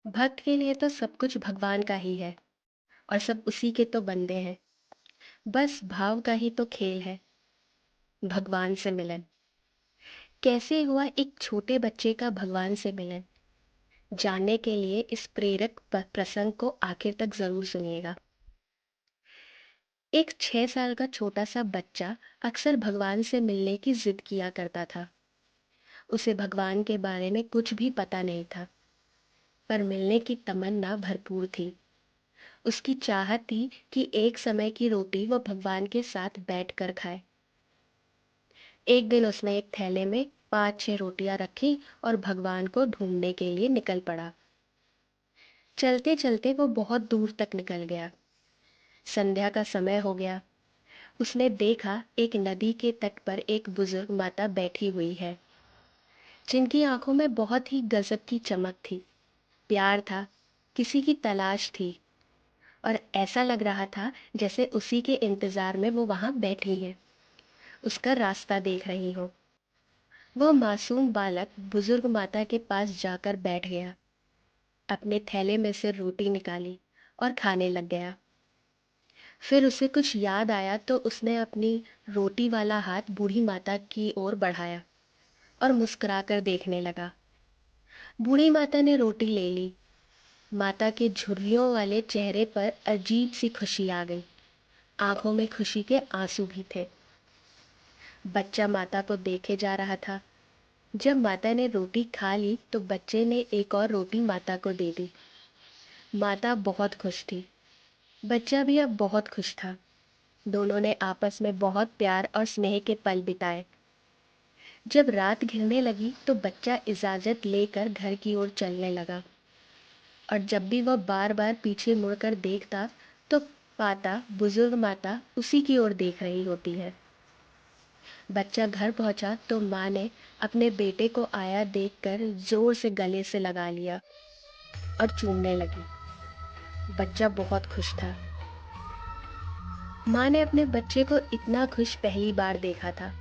भक्त के लिए तो सब कुछ भगवान का ही है और सब उसी के तो बंदे हैं। बस भाव का ही तो खेल है। भगवान से मिलन कैसे हुआ एक छोटे बच्चे का भगवान से मिलन, जानने के लिए इस प्रेरक प्रसंग को आखिर तक जरूर सुनिएगा। एक 6 साल का छोटा सा बच्चा अक्सर भगवान से मिलने की जिद किया करता था। उसे भगवान के बारे में कुछ भी पता नहीं था, पर मिलने की तमन्ना भरपूर थी। उसकी चाहत थी कि एक समय की रोटी वो भगवान के साथ बैठकर खाए। एक दिन उसने एक थैले में 5-6 रोटियां रखी और भगवान को ढूंढने के लिए निकल पड़ा। चलते चलते वो बहुत दूर तक निकल गया। संध्या का समय हो गया। उसने देखा एक नदी के तट पर एक बुजुर्ग माता बैठी हुई है, जिनकी आंखों में बहुत ही गजब की चमक थी। प्यार था, किसी की तलाश थी, और ऐसा लग रहा था जैसे उसी के इंतजार में वो वहां बैठी है, उसका रास्ता देख रही हो। वह मासूम बालक बुजुर्ग माता के पास जाकर बैठ गया, अपने थैले में से रोटी निकाली और खाने लग गया। फिर उसे कुछ याद आया तो उसने अपनी रोटी वाला हाथ बूढ़ी माता की ओर बढ़ाया और मुस्कुराकर देखने लगा। बूढ़ी माता ने रोटी ले ली। माता के झुर्रियों वाले चेहरे पर अजीब सी खुशी आ गई। आंखों में खुशी के आंसू भी थे। बच्चा माता को देखे जा रहा था। जब माता ने रोटी खा ली तो बच्चे ने एक और रोटी माता को दे दी। माता बहुत खुश थी, बच्चा भी अब बहुत खुश था। दोनों ने आपस में बहुत प्यार और स्नेह के पल बिताए। जब रात घिरने लगी तो बच्चा इजाजत लेकर घर की ओर चलने लगा, और जब भी वह बार बार पीछे मुड़कर देखता तो पाता बुजुर्ग माता उसी की ओर देख रही होती है। बच्चा घर पहुंचा तो माँ ने अपने बेटे को आया देखकर जोर से गले से लगा लिया और चूमने लगी। बच्चा बहुत खुश था। माँ ने अपने बच्चे को इतना खुश पहली बार देखा था,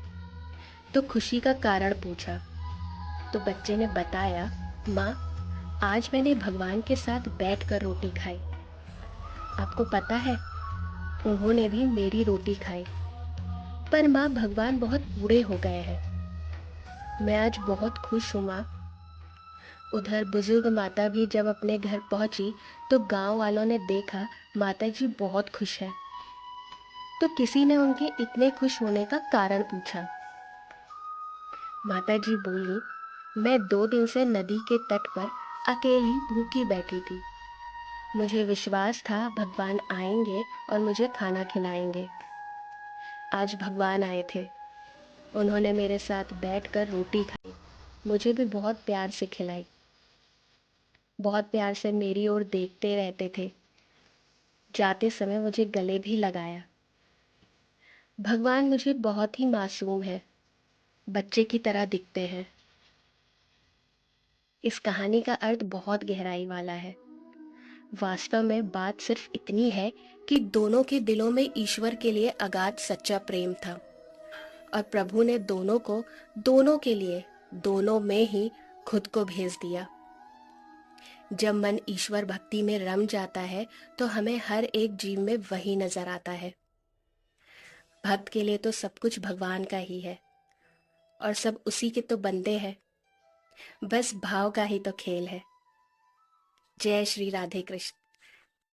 तो खुशी का कारण पूछा। तो बच्चे ने बताया, माँ, आज मैंने भगवान के साथ बैठकर रोटी खाई। आपको पता है, उन्होंने भी मेरी रोटी खाई। पर माँ, भगवान बहुत बूढ़े हो गए हैं। मैं आज बहुत खुश हूँ माँ। उधर बुजुर्ग माता भी जब अपने घर पहुंची तो गांव वालों ने देखा माता जी बहुत खुश है, तो किसी ने उनके इतने खुश होने का कारण पूछा। माता जी बोली, मैं 2 दिन से नदी के तट पर अकेली भूखी बैठी थी। मुझे विश्वास था भगवान आएंगे और मुझे खाना खिलाएंगे। आज भगवान आए थे। उन्होंने मेरे साथ बैठकर रोटी खाई, मुझे भी बहुत प्यार से खिलाई। बहुत प्यार से मेरी ओर देखते रहते थे। जाते समय मुझे गले भी लगाया। भगवान मुझे बहुत ही मासूम है, बच्चे की तरह दिखते हैं। इस कहानी का अर्थ बहुत गहराई वाला है। वास्तव में बात सिर्फ इतनी है कि दोनों के दिलों में ईश्वर के लिए अगाध सच्चा प्रेम था, और प्रभु ने दोनों को, दोनों के लिए, दोनों में ही खुद को भेज दिया। जब मन ईश्वर भक्ति में रम जाता है तो हमें हर एक जीव में वही नजर आता है। भक्त के लिए तो सब कुछ भगवान का ही है और सब उसी के तो बंदे हैं। बस भाव का ही तो खेल है। जय श्री राधे कृष्ण।